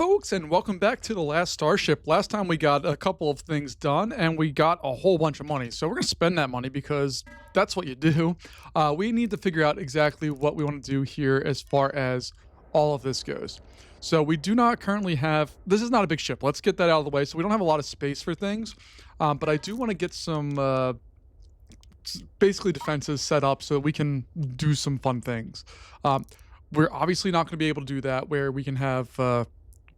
folks, and welcome back to the last Starship. Last time we got a couple of things done, and we got a whole bunch of money. So we're going to spend that money because that's what you do. We need to figure out exactly what we want to do here as far as all of this goes. So we do not currently have... This is not a big ship. Let's get that out of the way. So we don't have a lot of space for things. But I do want to get some... basically defenses set up so that we can do some fun things. We're obviously not going to be able to do that where we can have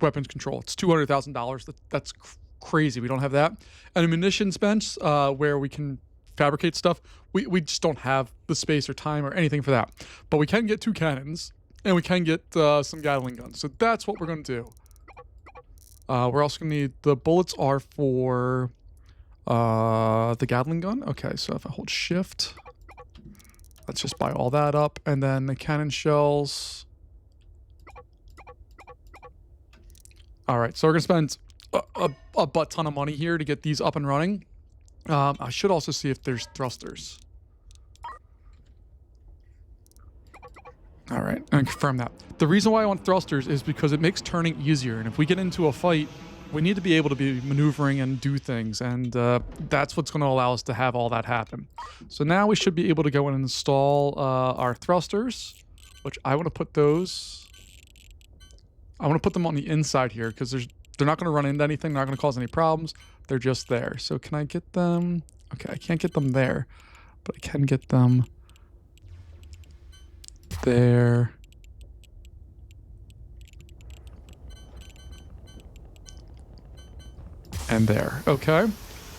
weapons control. It's $200,000. That's crazy. We don't have that. And a munitions bench where we can fabricate stuff. We just don't have the space or time or anything for that. But we can get 2 cannons and we can get some Gatling guns. So that's what we're going to do. We're also going to need... The bullets are for the Gatling gun. Okay, so if I hold shift... Let's just buy all that up. And then the cannon shells. Alright, so we're going to spend a butt ton of money here to get these up and running. I should also see if there's thrusters. Alright, and confirm that. The reason why I want thrusters is because it makes turning easier. And if we get into a fight, we need to be able to be maneuvering and do things, and that's what's going to allow us to have all that happen. So now we should be able to go and install our thrusters, which I want to put those... I want to put them on the inside here, because they're not going to run into anything, they're not going to cause any problems, they're just there. So can I get them... Okay, I can't get them there, but I can get them... there... and there. Okay.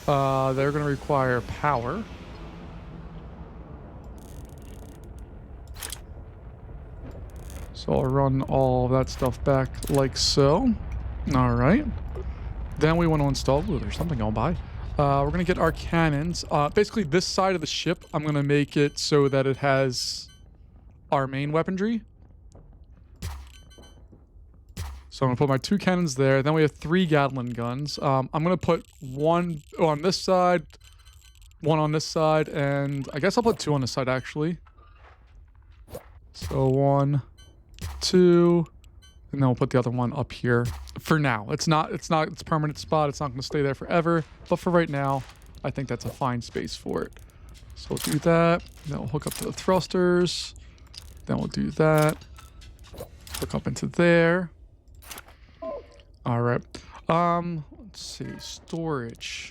They're going to require power. So I'll run all of that stuff back like so. All right. Then we want to install... Ooh, there's something going by. We're going to get our cannons. Basically, this side of the ship, I'm going to make it so that it has our main weaponry. So I'm going to put my 2 cannons there. Then we have 3 Gatling guns. I'm going to put 1 on this side, 1 on this side, and I guess I'll put 2 on this side, actually. So 1, 2, and then we'll put the other one up here for now. It's its permanent spot. It's not going to stay there forever. But for right now, I think that's a fine space for it. So we'll do that. Then we'll hook up to the thrusters. Then we'll do that. Hook up into there. All right. Let's see. Storage.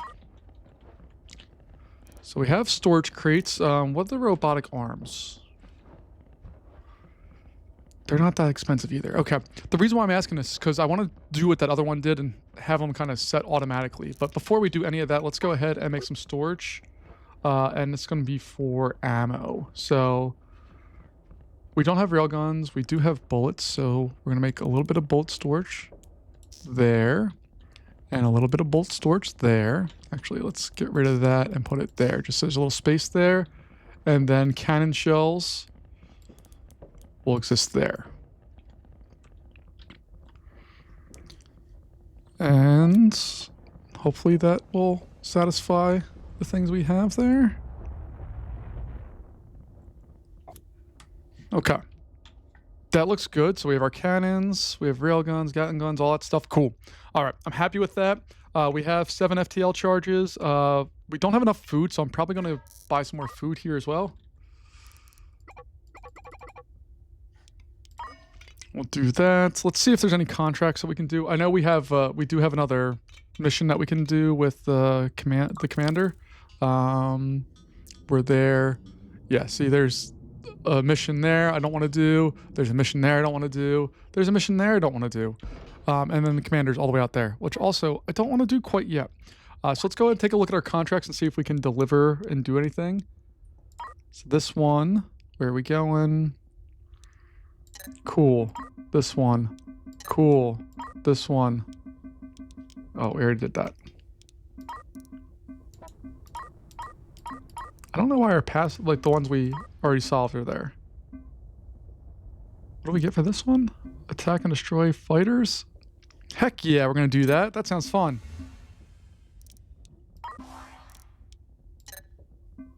So we have storage crates. What are the robotic arms? They're not that expensive either. Okay. The reason why I'm asking this is because I want to do what that other one did and have them kind of set automatically. But before we do any of that, let's go ahead and make some storage. And it's going to be for ammo. So we don't have railguns. We do have bullets. So we're going to make a little bit of bullet storage. There, and a little bit of bolt storage there. Actually, let's get rid of that and put it there, just so there's a little space there. And then cannon shells will exist there. And hopefully that will satisfy the things we have there. Okay. That looks good. So we have our cannons, we have railguns, Gatling guns, all that stuff. Cool. All right. I'm happy with that. We have 7 FTL charges. We don't have enough food, so I'm probably going to buy some more food here as well. We'll do that. Let's see if there's any contracts that we can do. I know we do have another mission that we can do with the commander. We're there. Yeah, see, there's a mission there I don't want to do. There's a mission there I don't want to do. There's a mission there I don't want to do. And then the commander's all the way out there, which also I don't want to do quite yet. So let's go ahead and take a look at our contracts and see if we can deliver and do anything. So this one, where are we going? Cool. This one. Cool. This one. Oh, we already did that. I don't know why our past, like the ones we already solved are there. What do we get for this one? Attack and destroy fighters? Heck yeah, we're going to do that. That sounds fun.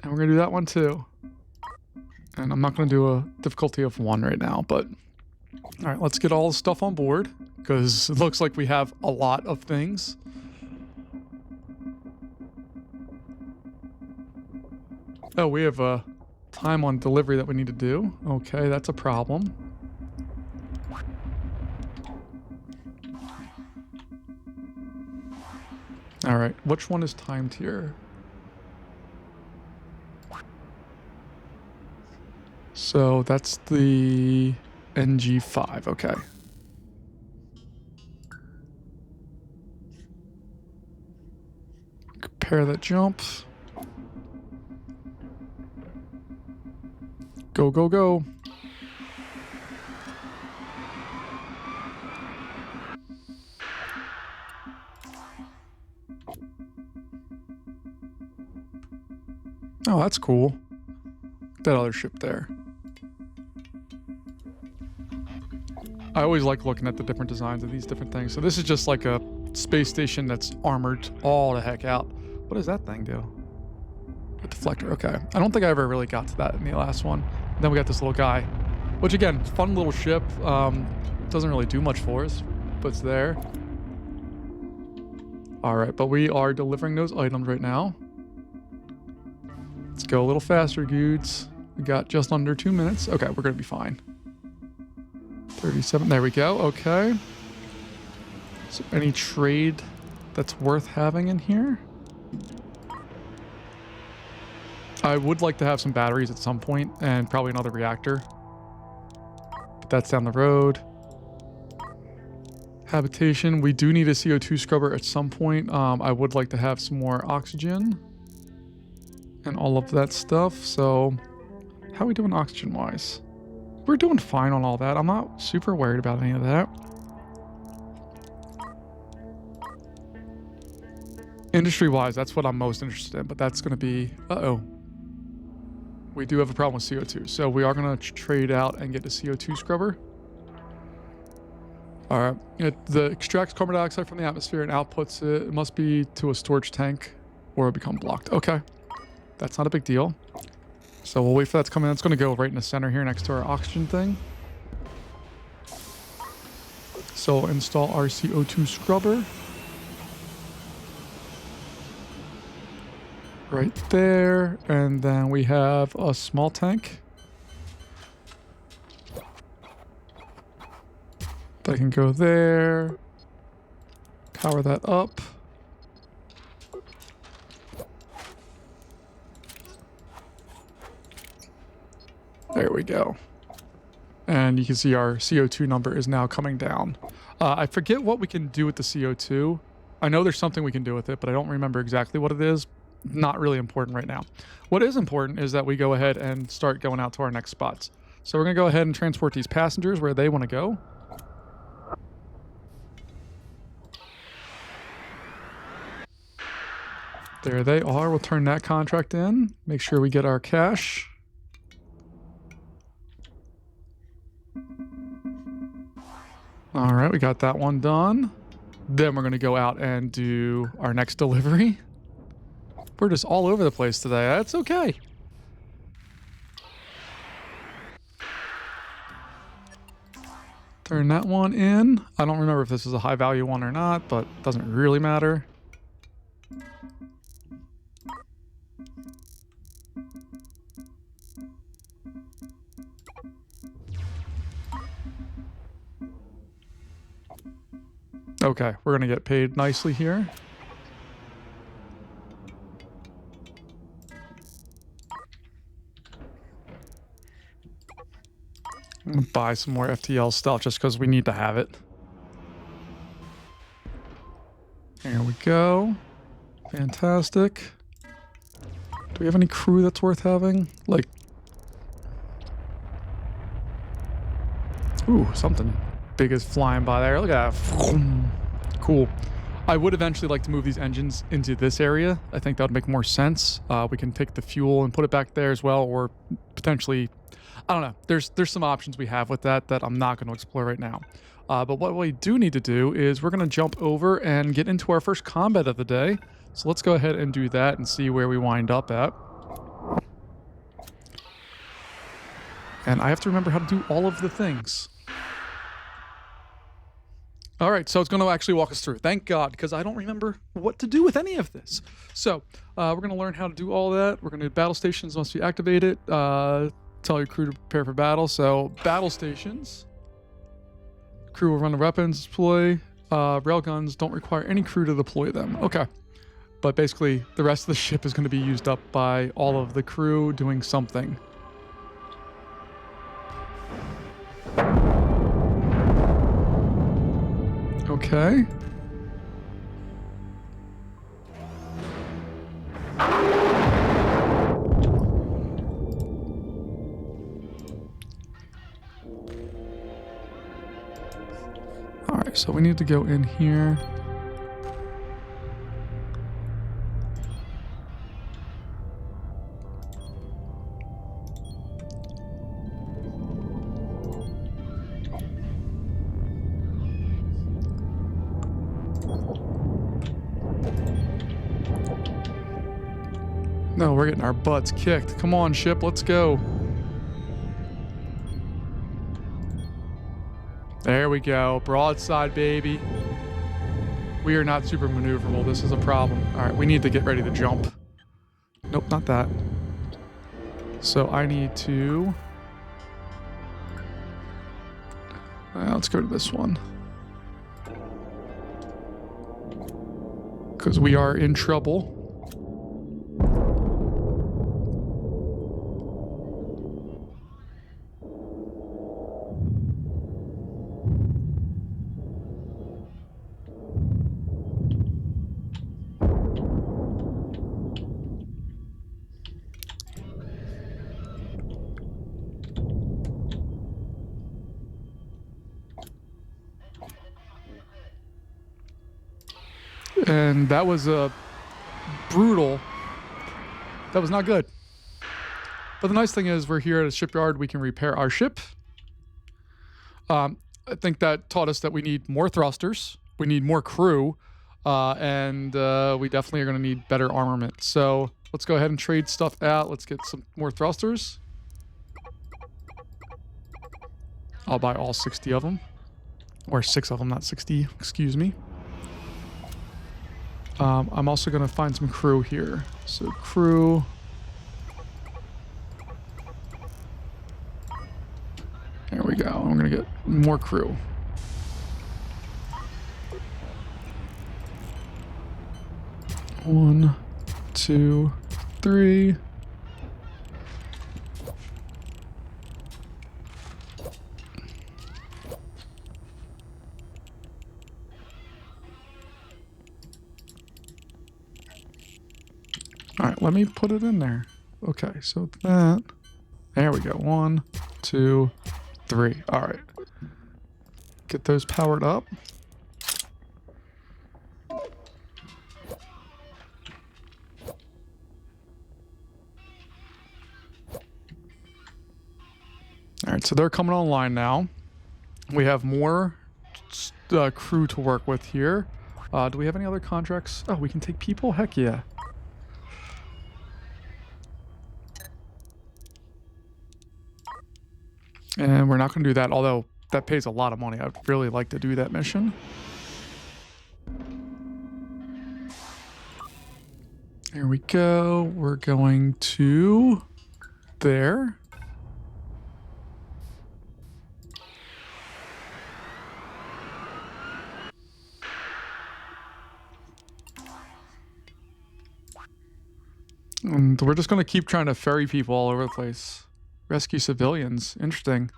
And we're going to do that one too. And I'm not going to do a difficulty of 1 right now, but All right, let's get all the stuff on board because it looks like we have a lot of things. Oh, we have a time on delivery that we need to do. Okay, that's a problem. All right, which one is timed here? So that's the NG5, okay. Compare that jump. Go, go, go. Oh, that's cool. That other ship there. I always like looking at the different designs of these different things. So this is just like a space station that's armored all the heck out. What does that thing do? A deflector, okay. I don't think I ever really got to that in the last one. Then we got this little guy, which again, fun little ship. Doesn't really do much for us, but it's there. All right, but we are delivering those items right now. Let's go a little faster, dudes. We got just under 2 minutes. Okay, we're gonna be fine. 37, there we go, okay. Is there any trade that's worth having in here? I would like to have some batteries at some point and probably another reactor. But that's down the road. Habitation, we do need a CO2 scrubber at some point. I would like to have some more oxygen and all of that stuff. So how are we doing oxygen wise? We're doing fine on all that. I'm not super worried about any of that. Industry wise, that's what I'm most interested in, but that's going to be, we do have a problem with CO2. So we are going to trade out and get a CO2 scrubber. All right. It extracts carbon dioxide from the atmosphere and outputs it. It must be to a storage tank or it'll become blocked. Okay. That's not a big deal. So we'll wait for that to come in. It's going to go right in the center here next to our oxygen thing. So we'll install our CO2 scrubber. Right there. And then we have a small tank that can go there. Power that up. There we go. And you can see our CO2 number is now coming down. I forget what we can do with the CO2. I know there's something we can do with it, but I don't remember exactly what it is. Not really important right now. What is important is that we go ahead and start going out to our next spots. So we're going to go ahead and transport these passengers where they want to go. There they are. We'll turn that contract in. Make sure we get our cash. All right, we got that one done. Then we're going to go out and do our next delivery. We're just all over the place today. That's okay. Turn that one in. I don't remember if this is a high value one or not, but it doesn't really matter. Okay, we're going to get paid nicely here. I'm going to buy some more FTL stuff just because we need to have it. There we go. Fantastic. Do we have any crew that's worth having? Like... Ooh, something big is flying by there. Look at that. Cool. I would eventually like to move these engines into this area. I think that would make more sense. We can take the fuel and put it back there as well, or potentially, I don't know. There's some options we have with that I'm not going to explore right now. But what we do need to do is we're going to jump over and get into our first combat of the day. So let's go ahead and do that and see where we wind up at. And I have to remember how to do all of the things. All right, so it's going to actually walk us through. Thank God, because I don't remember what to do with any of this. So we're going to learn how to do all that. We're going to do battle stations once we activate it. Tell your crew to prepare for battle. So battle stations. Crew will run the weapons, deploy. Railguns don't require any crew to deploy them. Okay. But basically, the rest of the ship is going to be used up by all of the crew doing something. Okay. All right, so we need to go in here. No, we're getting our butts kicked. Come on, ship, let's go. There we go. Broadside, baby. We are not super maneuverable. This is a problem. All right, we need to get ready to jump. Nope, not that. So I need to... let's go to this one. Because we are in trouble. And that was brutal. That was not good. But the nice thing is we're here at a shipyard. We can repair our ship. I think that taught us that we need more thrusters. We need more crew. And we definitely are going to need better armament. So let's go ahead and trade stuff out. Let's get some more thrusters. I'll buy all 60 of them. Or 6 of them, not 60. Excuse me. I'm also going to find some crew here. So crew. There we go. I'm going to get more crew. One, two, three. All right, let me put it in there. Okay, so that, there we go. 1, 2, 3. All right. Get those powered up. All right, so they're coming online now. We have more crew to work with here. Do we have any other contracts? Oh, we can take people? Heck yeah. And we're not going to do that, although that pays a lot of money. I'd really like to do that mission. There we go. We're going to there. And we're just going to keep trying to ferry people all over the place. Rescue civilians. Interesting.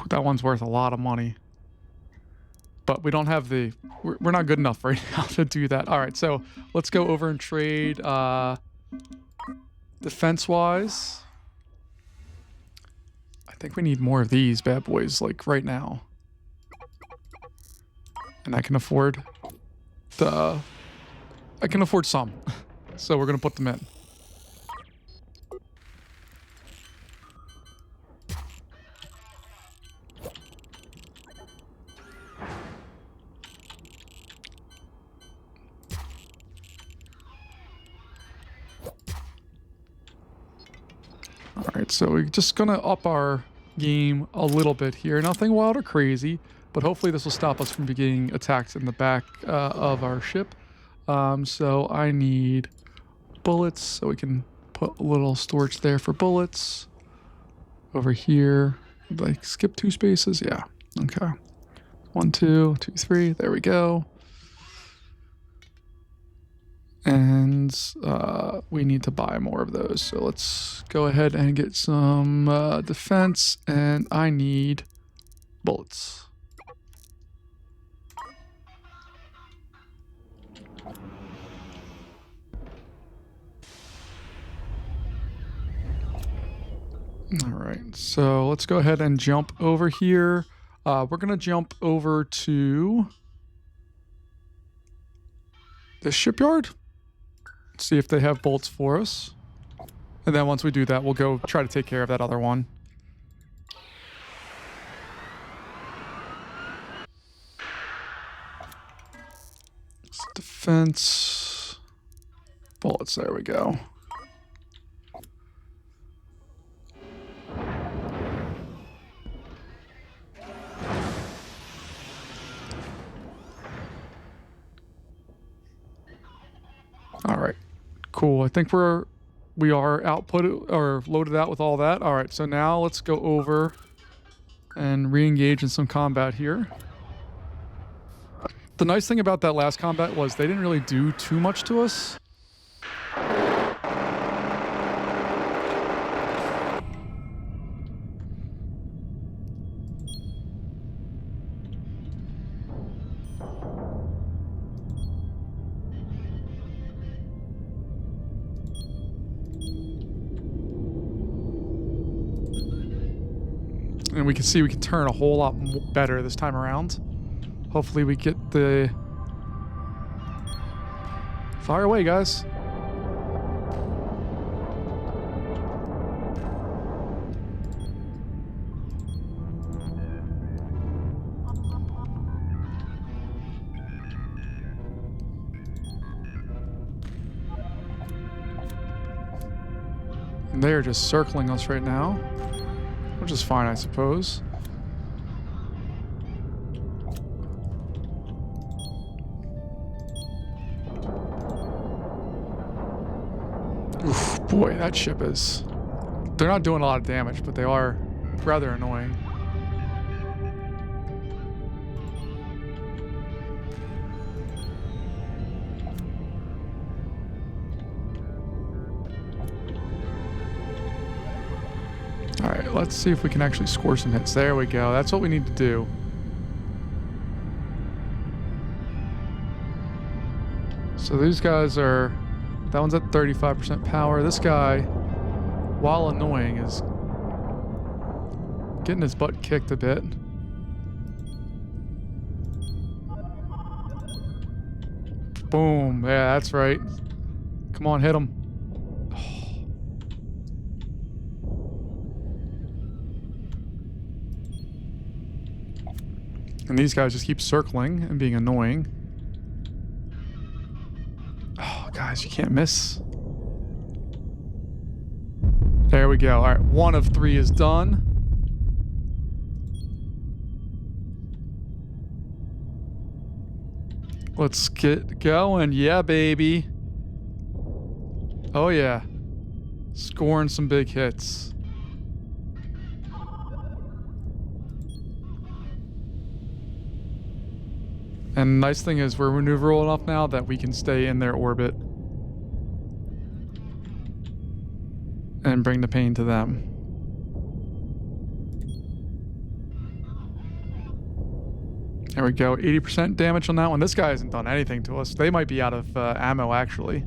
That one's worth a lot of money. But we don't have the... We're not good enough right now to do that. All right, so let's go over and trade defense-wise. I think we need more of these bad boys, like, right now. And I can afford the... I can afford some. So we're going to put them in. All right, so we're just gonna up our game a little bit here. Nothing wild or crazy, but hopefully this will stop us from getting attacked in the back of our ship. So I need bullets, so we can put a little storage there for bullets. Over here, like skip 2 spaces. Yeah. Okay. 1, 2, 2, 3. There we go. And we need to buy more of those. So let's go ahead and get some defense. And I need bullets. All right. So let's go ahead and jump over here. We're going to jump over to the shipyard. See if they have bolts for us. And then once we do that, we'll go try to take care of that other one. Defense. Bullets, there we go. All right. Cool. I think we are output or loaded out with all that. All right, so now let's go over and re-engage in some combat here. The nice thing about that last combat was they didn't really do too much to us. And we can see we can turn a whole lot better this time around. Hopefully we get the... Fire away, guys. And they are just circling us right now, which is fine, I suppose. Oof, boy, that ship is... They're not doing a lot of damage, but they are rather annoying. Alright, let's see if we can actually score some hits. There we go. That's what we need to do. So these guys are... That one's at 35% power. This guy, while annoying, is getting his butt kicked a bit. Boom. Yeah, that's right. Come on, hit him. And these guys just keep circling and being annoying. Oh, guys, you can't miss. There we go. All right, 1 of 3 is done. Let's get going. Yeah, baby. Oh, yeah. Scoring some big hits. And the nice thing is we're maneuverable enough now that we can stay in their orbit and bring the pain to them. There we go. 80% damage on that one. This guy hasn't done anything to us. They might be out of ammo, actually.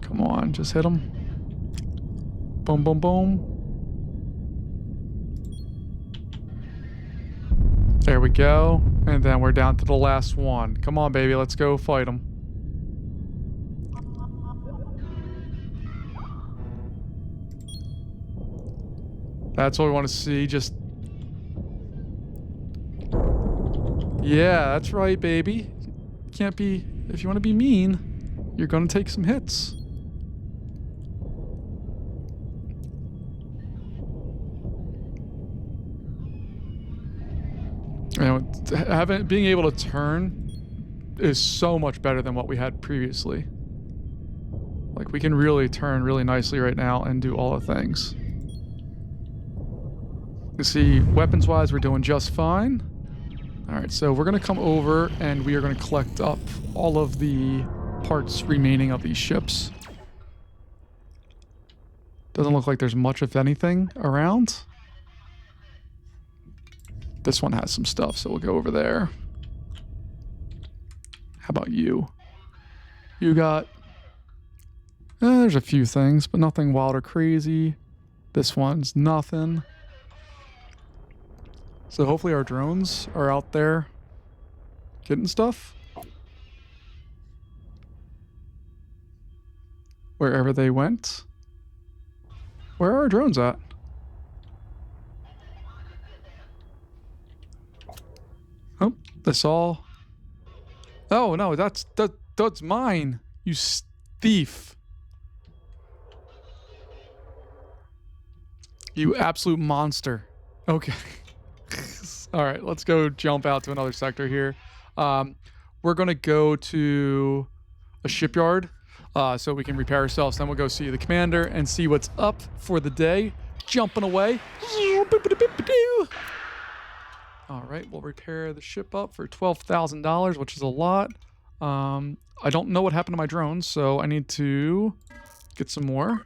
Come on, just hit him. Boom, boom, boom. There we go. And then we're down to the last one. Come on, baby. Let's go fight them. That's what we want to see. Just... Yeah, that's right, baby. can't be, if you want to be mean, you're going to take some hits. You know, being able to turn is so much better than what we had previously. Like, we can really turn really nicely right now and do all the things. You see, weapons-wise, we're doing just fine. All right, so we're going to come over and we are going to collect up all of the parts remaining of these ships. Doesn't look like there's much of anything around. This one has some stuff, so we'll go over there. How about you? You got... there's a few things, but nothing wild or crazy. This one's nothing. So hopefully our drones are out there getting stuff. Wherever they went. Where are our drones at? Oh, that's all. Oh no, that's mine. You thief. You absolute monster. Okay. All right, let's go jump out to another sector here. We're going to go to a shipyard so we can repair ourselves. Then we'll go see the commander and see what's up for the day. Jumping away. All right, we'll repair the ship up for $12,000, which is a lot. I don't know what happened to my drones, so I need to get some more.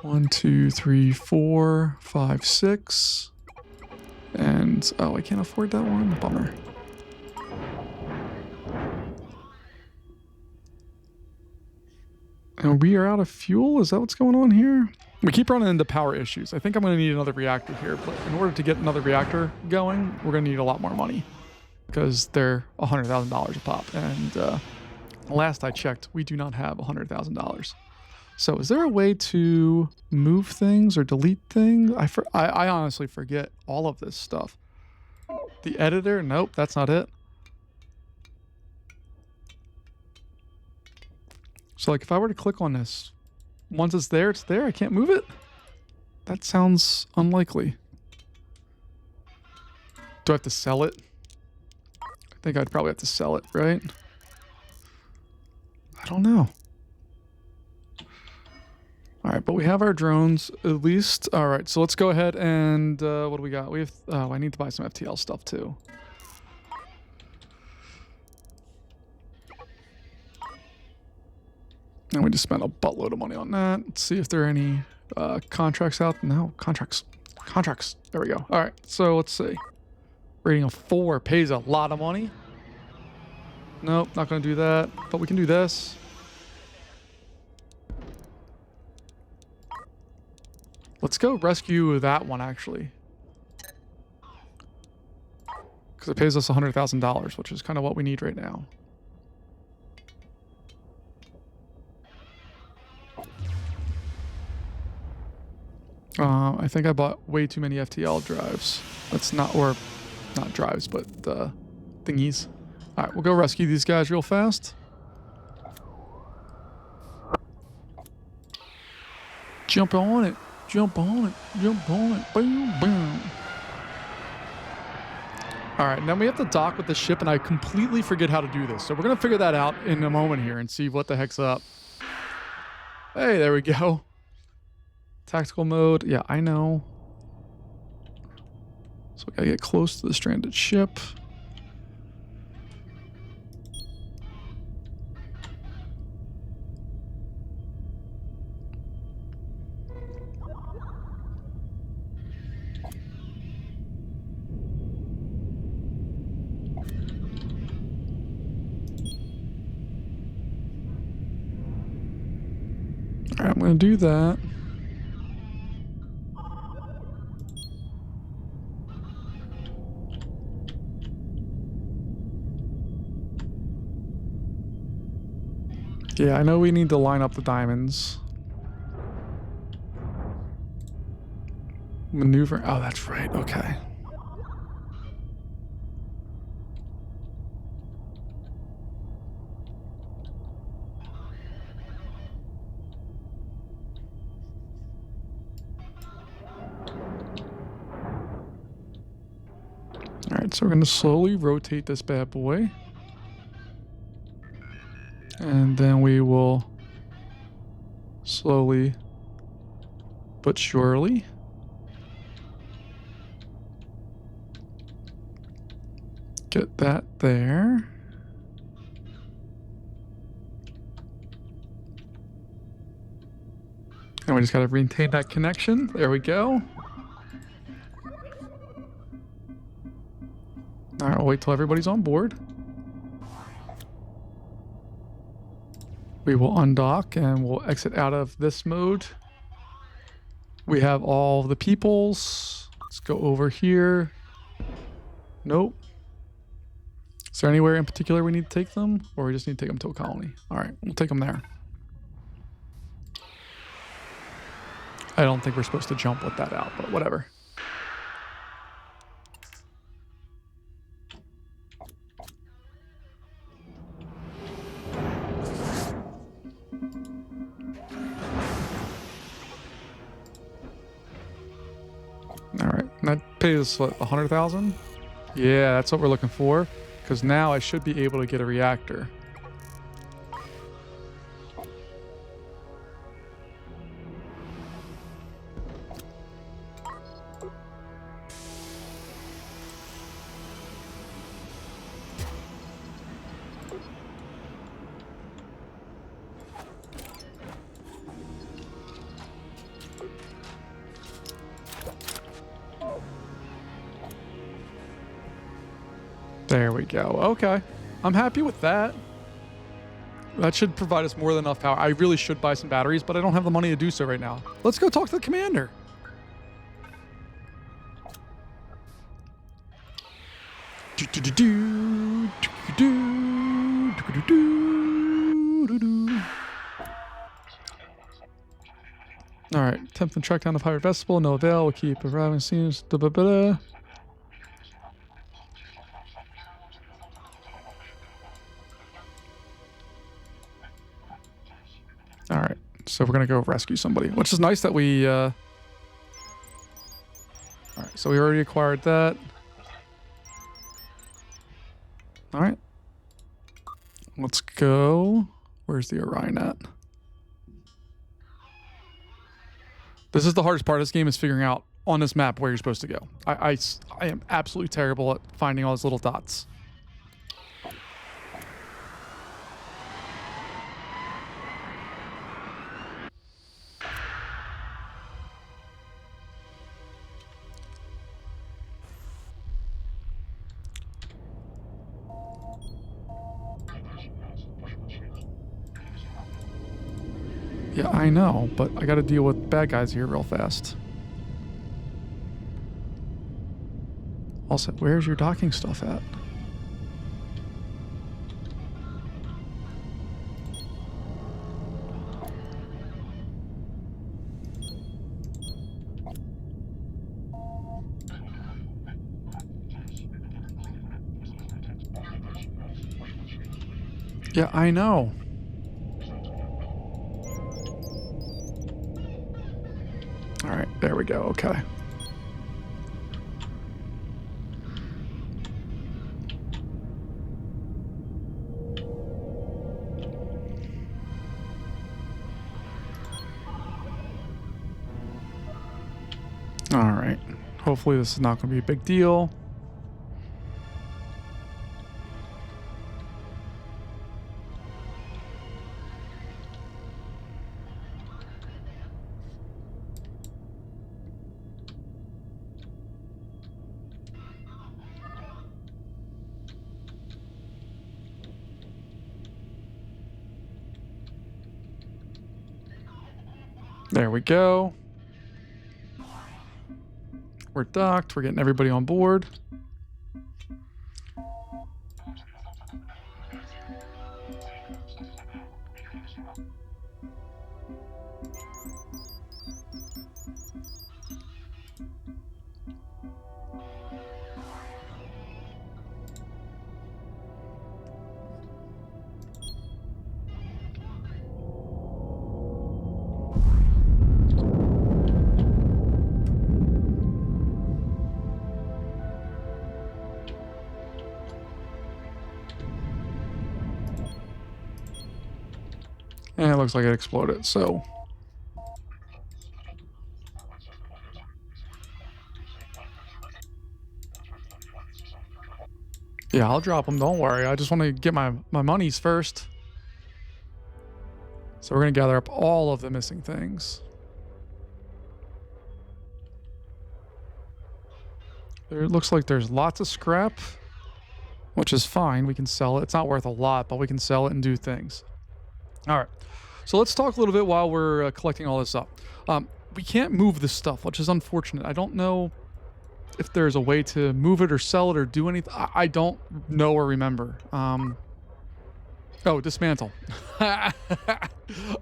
1, 2, 3, 4, 5, 6. And, oh, I can't afford that one. Bummer. And we are out of fuel? Is that what's going on here? We keep running into power issues. I think I'm going to need another reactor here, but in order to get another reactor going, we're going to need a lot more money because they're $100,000 a pop. And last I checked, we do not have $100,000. So is there a way to move things or delete things? I honestly forget all of this stuff. The editor? Nope, that's not it. So like if I were to click on this, once it's there, I can't move it? That sounds unlikely. Do I have to sell it? I think I'd probably have to sell it, right? I don't know. All right, but we have our drones at least. All right, so let's go ahead and what do we got? We have, oh, I need to buy some FTL stuff too. And we just spent a buttload of money on that. Let's see if there are any contracts out. No, contracts. Contracts. There we go. All right, so let's see. Rating of 4 pays a lot of money. Nope, not going to do that. But we can do this. Let's go rescue that one, actually. Because it pays us $100,000, which is kind of what we need right now. I think I bought way too many FTL drives. That's not, or not drives, but thingies. All right, we'll go rescue these guys real fast. Jump on it. Jump on it. Jump on it. Boom, boom. All right, now we have to dock with the ship, and I completely forget how to do this. So we're going to figure that out in a moment here and see what the heck's up. Hey, there we go. Tactical mode. Yeah, I know. So we got to get close to the stranded ship. All right, I'm going to do that. Yeah, I know we need to line up the diamonds. Maneuver. Oh, that's right. Okay. Alright, so we're going to slowly rotate this bad boy. And then we will slowly but surely get that there. And we just got to maintain that connection. There we go. All right, I'll wait till everybody's on board. We will undock and we'll exit out of this mode. We have all the peoples. Let's go over here. Nope. Is there anywhere in particular we need to take them? Or we just need to take them to a colony? All right, we'll take them there. I don't think we're supposed to jump with that out, but whatever. All right, and I pay this, what, 100,000? Yeah, that's what we're looking for, because now I should be able to get a reactor. There we go. Okay. I'm happy with that. That should provide us more than enough power. I really should buy some batteries, but I don't have the money to do so right now. Let's go talk to the commander. All right. Attempt to track down the pirate vessel. No avail. We'll keep arriving scenes. All right, so we're gonna go rescue somebody, which is nice that we. All right, so we already acquired that. All right, let's go. Where's the Orion at? This is the hardest part of this game, is figuring out on this map where you're supposed to go. I am absolutely terrible at finding all those little dots. Yeah, I know, but I gotta deal with bad guys here real fast. Also, where's your docking stuff at? Yeah, I know. All right, there we go. Okay. All right. Hopefully this is not going to be a big deal. There we go. We're docked. We're getting everybody on board. looks like it exploded, so... Yeah, I'll drop them, don't worry. I just want to get my monies first. So we're going to gather up all of the missing things. It looks like there's lots of scrap, which is fine. We can sell it. It's not worth a lot, but we can sell it and do things. All right. So let's talk a little bit while we're collecting all this up. We can't move this stuff, which is unfortunate. I don't know if there's a way to move it or sell it or do anything. I don't know or remember. Oh, dismantle.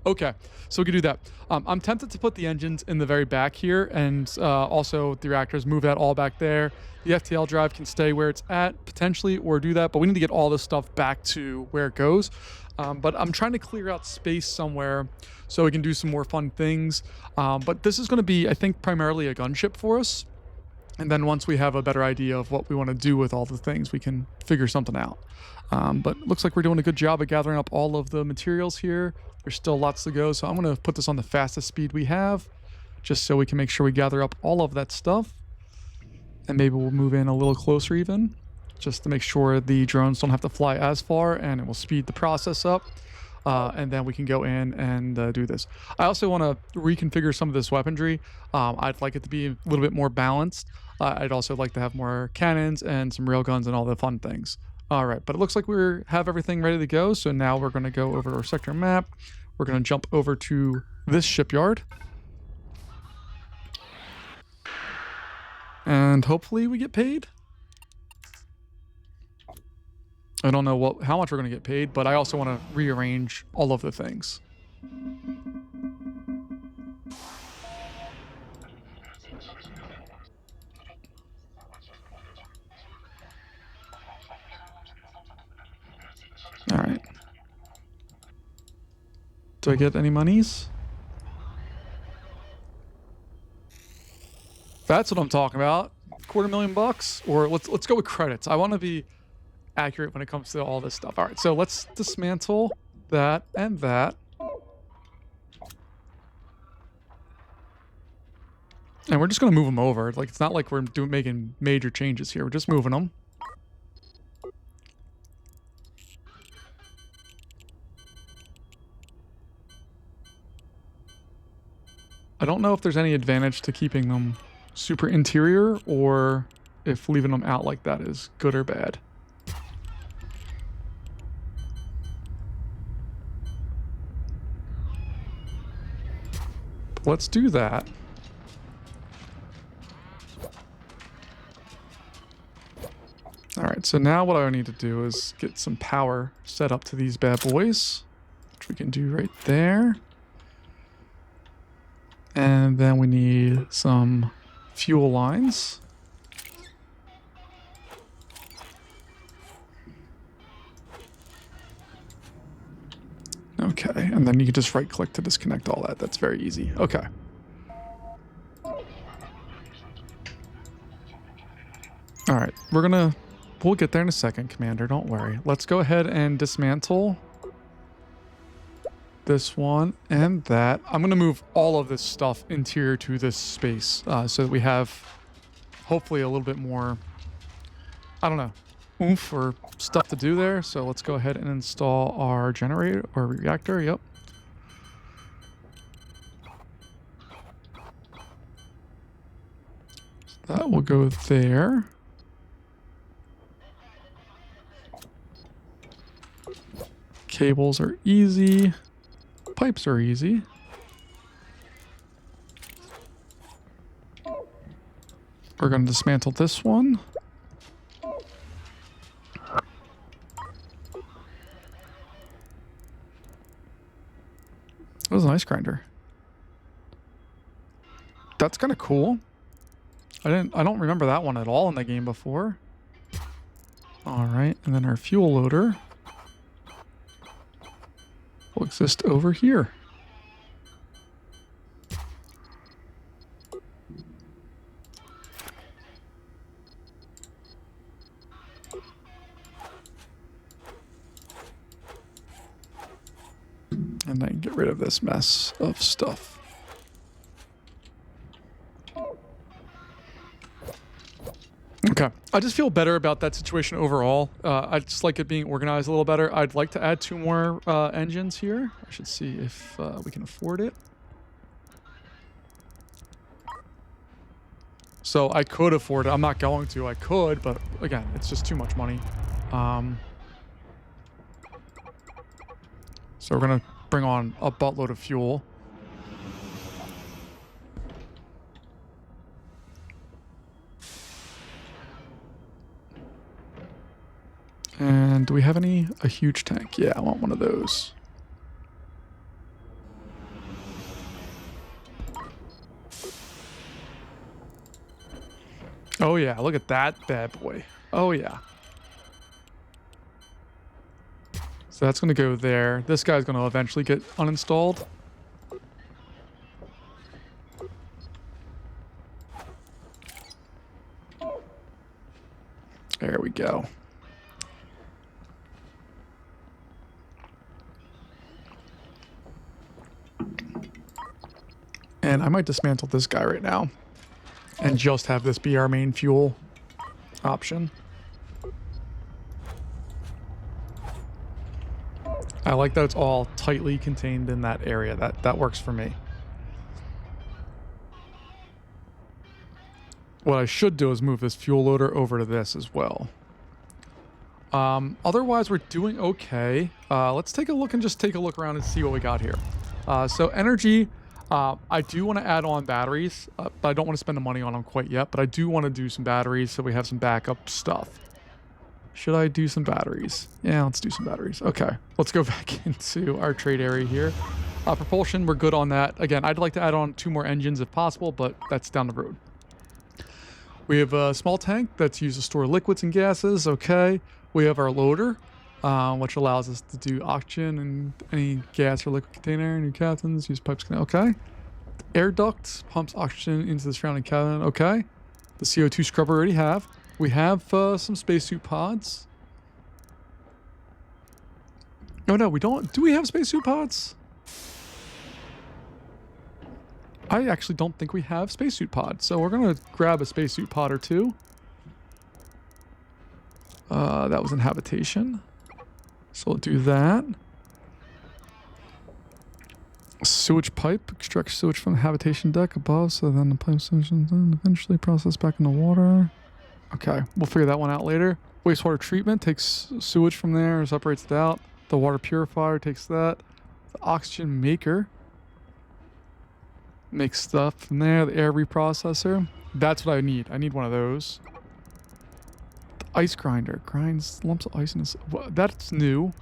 Okay, so we can do that. I'm tempted to put the engines in the very back here, and also the reactors, move that all back there. The FTL drive can stay where it's at, potentially, or do that, but we need to get all this stuff back to where it goes. But I'm trying to clear out space somewhere so we can do some more fun things. But this is going to be, I think, primarily a gunship for us. And then once we have a better idea of what we want to do with all the things, we can figure something out. But it looks like we're doing a good job of gathering up all of the materials here. There's still lots to go, so I'm going to put this on the fastest speed we have, just so we can make sure we gather up all of that stuff. And maybe we'll move in a little closer even, just to make sure the drones don't have to fly as far, and it will speed the process up. And then we can go in and do this. I also want to reconfigure some of this weaponry. I'd like it to be a little bit more balanced. I'd also like to have more cannons and some railguns and all the fun things. All right, but it looks like we have everything ready to go. So now we're going to go over our sector map. We're going to jump over to this shipyard. And hopefully we get paid. I don't know how much we're going to get paid, but I also want to rearrange all of the things. All right. Do I get any monies? That's what I'm talking about. $250,000, or let's go with credits. I want to be accurate when it comes to all this stuff. All right, so let's dismantle that and that. And we're just going to move them over. Like, it's not like we're making major changes here. We're just moving them. I don't know if there's any advantage to keeping them super interior, or if leaving them out like that is good or bad. Let's do that. All right, so now what I need to do is get some power set up to these bad boys, which we can do right there. And then we need some fuel lines. Okay, and then you can just right click to disconnect all that. That's very easy. Okay. All right, we'll get there in a second, Commander, don't worry. Let's go ahead and dismantle this one and that. I'm going to move all of this stuff interior to this space so that we have hopefully a little bit more, I don't know, oomph or stuff to do there. So let's go ahead and install our generator or reactor. Yep. So that will go there. Cables are easy. Pipes are easy. We're going to dismantle this one. That was an ice grinder. That's kind of cool. I don't remember that one at all in the game before. All right, and then our fuel loader will exist over here. And then get rid of this mess of stuff. Okay, I just feel better about that situation overall. I just like it being organized a little better. I'd like to add 2 more engines here. I should see if we can afford it. So I could afford it. I'm not going to. I could, but again, it's just too much money. So we're going to bring on a buttload of fuel. And do we have a huge tank? Yeah, I want one of those. Oh yeah, look at that bad boy. Oh yeah. So that's going to go there. This guy's going to eventually get uninstalled. There we go. And I might dismantle this guy right now and just have this be our main fuel option. I like that it's all tightly contained in that area. That works for me. What I should do is move this fuel loader over to this as well. Otherwise, we're doing okay. Let's take a look and just take a look around and see what we got here. So energy, I do want to add on batteries, but I don't want to spend the money on them quite yet. But I do want to do some batteries so we have some backup stuff. Should I do some batteries? Yeah, let's do some batteries. Okay, let's go back into our trade area here. Propulsion, we're good on that. Again, I'd like to add on 2 more engines if possible, but that's down the road. We have a small tank that's used to store liquids and gases. Okay. We have our loader, which allows us to do oxygen and any gas or liquid container. New captains use pipes. Okay. The air duct pumps oxygen into the surrounding cabin. Okay. The CO2 scrubber we already have. We have some spacesuit pods. Oh no, we don't. Do we have spacesuit pods? I actually don't think we have spacesuit pods, so we're gonna grab a spacesuit pod or 2. That was in habitation, so we'll do that. Sewage pipe extracts sewage from the habitation deck above, so then the pipe solution then eventually processed back in the water. Okay, we'll figure that one out later. Wastewater treatment takes sewage from there, separates it out. The water purifier takes that. The oxygen maker makes stuff from there. The air reprocessor. That's what I need. I need one of those. The ice grinder grinds lumps of ice in this. That's new.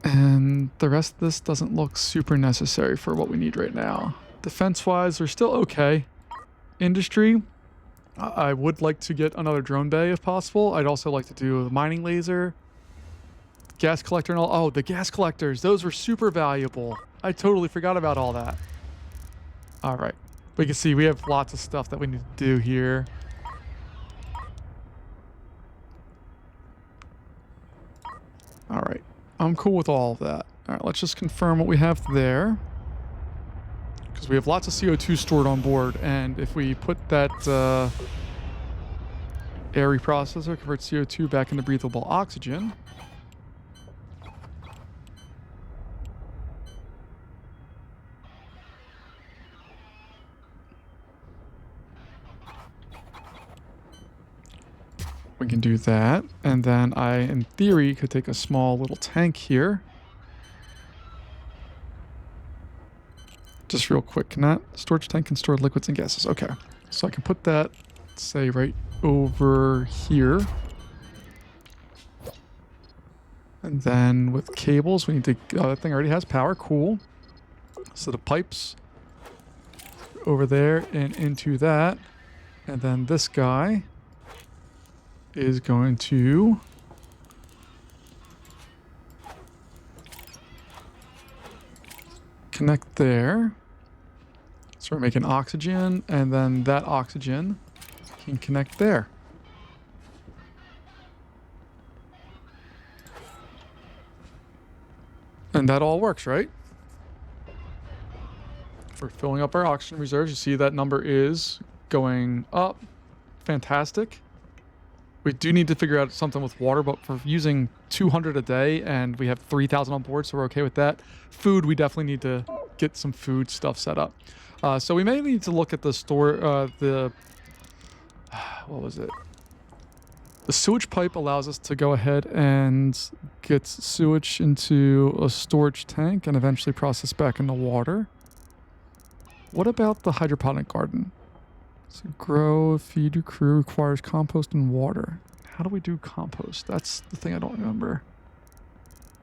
And the rest of this doesn't look super necessary for what we need right now. Defense-wise, we're still okay. Industry, I would like to get another drone bay if possible. I'd also like to do the mining laser. Gas collector and all. Oh, the gas collectors. Those were super valuable. I totally forgot about all that. All right. We can see we have lots of stuff that we need to do here. All right. I'm cool with all of that. All right. Let's just confirm what we have there. Because we have lots of CO2 stored on board. And if we put that air reprocessor, convert CO2 back into breathable oxygen. We can do that. And then I, in theory, could take a small little tank here. Just real quick, storage tank can store liquids and gases. Okay. So I can put that, say, right over here. And then with cables, we need to, oh, that thing already has power. Cool. So the pipes over there and into that. And then this guy is going to connect there. So we're making oxygen, and then that oxygen can connect there. And that all works, right? If we're filling up our oxygen reserves, you see that number is going up. Fantastic. We do need to figure out something with water, but we're using 200 a day and we have 3,000 on board, so we're okay with that. Food, we definitely need to get some food stuff set up. So we may need to look at the what was it? The sewage pipe allows us to go ahead and get sewage into a storage tank and eventually process back into water. What about the hydroponic garden? So grow, feed your crew, requires compost and water. How do we do compost? That's the thing I don't remember.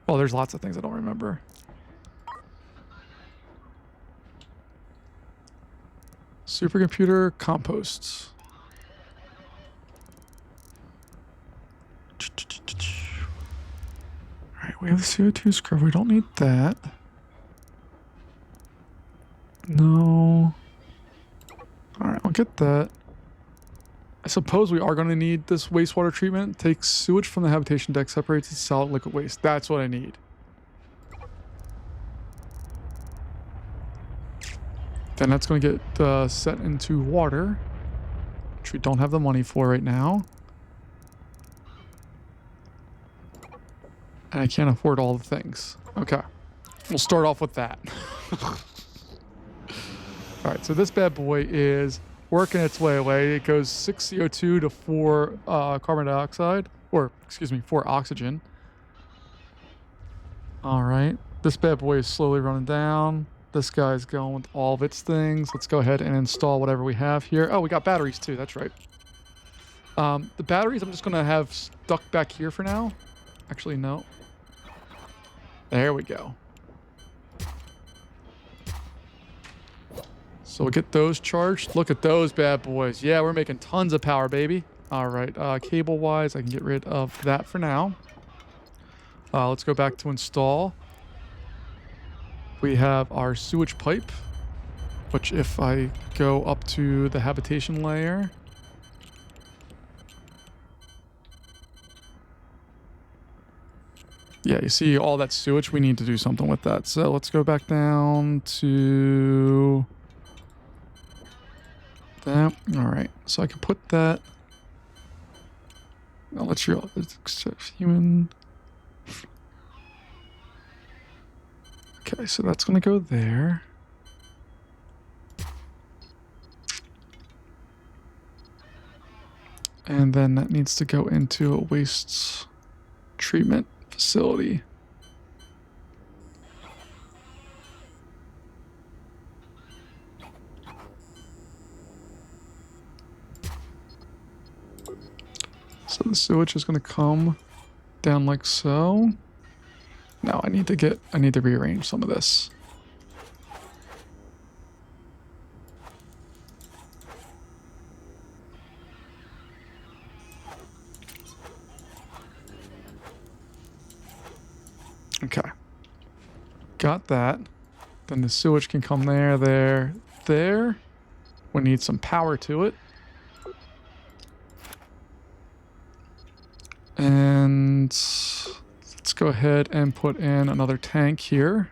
Well, there's lots of things I don't remember. Supercomputer composts. Alright, we have the CO2 scrub. We don't need that. No. Alright, I'll get that. I suppose we are going to need this wastewater treatment. Takes sewage from the habitation deck, separates its solid liquid waste. That's what I need. Then that's going to get set into water, which we don't have the money for right now. And I can't afford all the things. Okay. We'll start off with that. Alright, so this bad boy is working its way away. It goes 6 CO2 to 4 carbon dioxide. Or, excuse me, 4 oxygen. Alright. This bad boy is slowly running down. This guy's going with all of its things. Let's go ahead and install whatever we have here. Oh, we got batteries too. That's right. The batteries I'm just going to have stuck back here for now. Actually, no. There we go. So we'll get those charged. Look at those bad boys. Yeah, we're making tons of power, baby. All right, cable-wise, I can get rid of that for now. Let's go back to install. We have our sewage pipe, which if I go up to the habitation layer... Yeah, you see all that sewage? We need to do something with that. So let's go back down to... that. Alright, so I can put that... Now let's human... Okay, so that's going to go there. And then that needs to go into a waste treatment facility. So the sewage is going to come down like so. Now I need to rearrange some of this. Okay. Got that. Then the sewage can come there, there, there. We need some power to it. And let's go ahead and put in another tank here.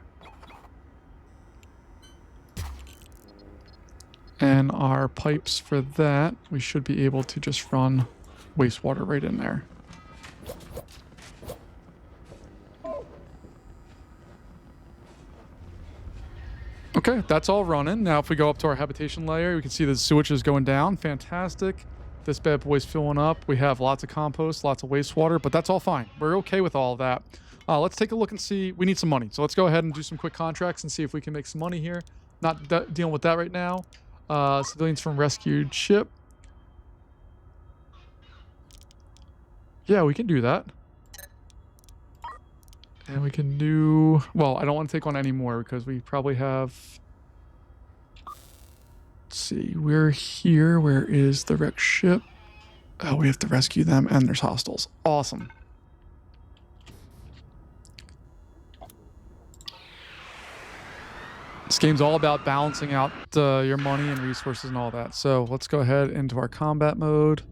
And our pipes for that, we should be able to just run wastewater right in there. Okay, that's all running. Now if we go up to our habitation layer, we can see the sewage is going down. Fantastic. This bad boy's filling up. We have lots of compost, lots of wastewater, but that's all fine. We're okay with all of that. Let's take a look and see. We need some money. So let's go ahead and do some quick contracts and see if we can make some money here. Not dealing with that right now. Civilians from rescued ship. Yeah, we can do that. And we can do... Well, I don't want to take on any more because we probably have... Let's see. We're here. Where is the wrecked ship? Oh, we have to rescue them and there's hostiles. Awesome. This game's all about balancing out your money and resources and all that. So let's go ahead into our combat mode.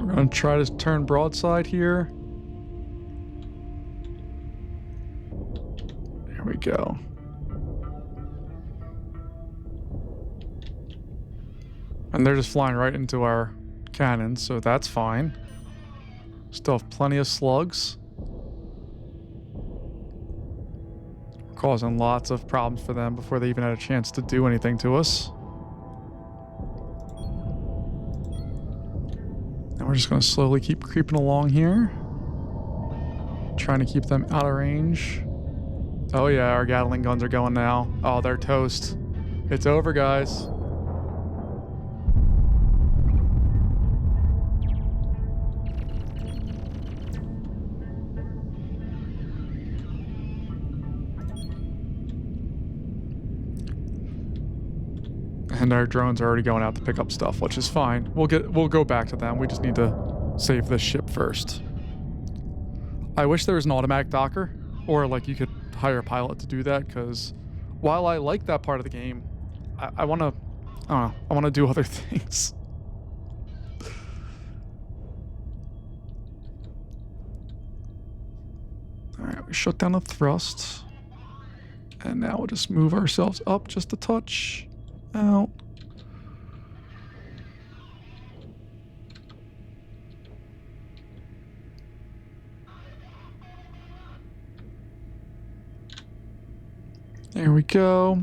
We're going to try to turn broadside here. There we go. And they're just flying right into our cannon, so that's fine. Still have plenty of slugs. We're causing lots of problems for them before they even had a chance to do anything to us. And we're just going to slowly keep creeping along here. Trying to keep them out of range. Oh yeah, our Gatling guns are going now. Oh, they're toast. It's over, guys. And our drones are already going out to pick up stuff, which is fine. We'll go back to them. We just need to save this ship first. I wish there was an automatic docker, or like you could hire a pilot to do that, because while I like that part of the game, I want to, I don't know, I want to do other things. All right, we shut down the thrust, and now we'll just move ourselves up just a touch. Out. There we go.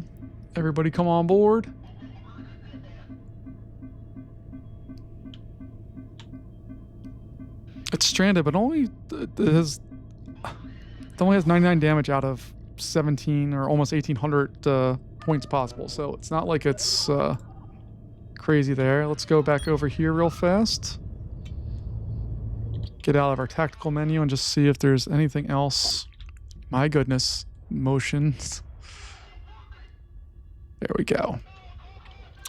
Everybody come on board. It's stranded, but it only has 99 damage out of 17 or almost 1800 points possible, so it's not like it's crazy there. Let's go back over here real fast. Get out of our tactical menu and just see if there's anything else. My goodness, motions. There we go. All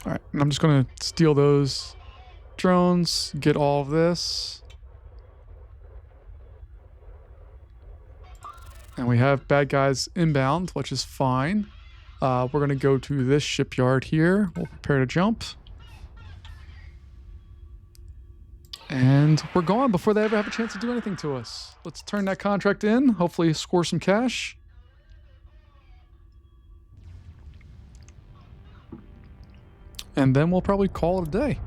right, and I'm just going to steal those drones, get all of this. And we have bad guys inbound, which is fine. We're going to go to this shipyard here. We'll prepare to jump. And we're gone before they ever have a chance to do anything to us. Let's turn that contract in. Hopefully score some cash. And then we'll probably call it a day.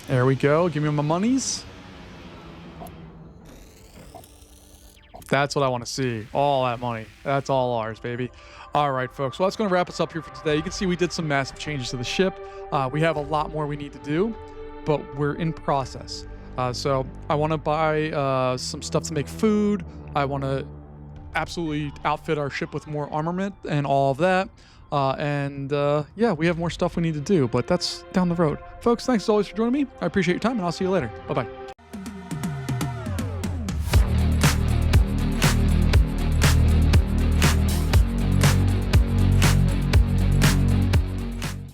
There we go. Give me my monies. That's what I want to see. All that money. That's all ours, baby. All right, folks. Well, that's going to wrap us up here for today. You can see we did some massive changes to the ship. We have a lot more we need to do, but we're in process. So I want to buy some stuff to make food. I want to absolutely outfit our ship with more armament and all of that. Yeah, we have more stuff we need to do, but that's down the road. Folks, thanks as always for joining me. I appreciate your time, and I'll see you later. Bye-bye.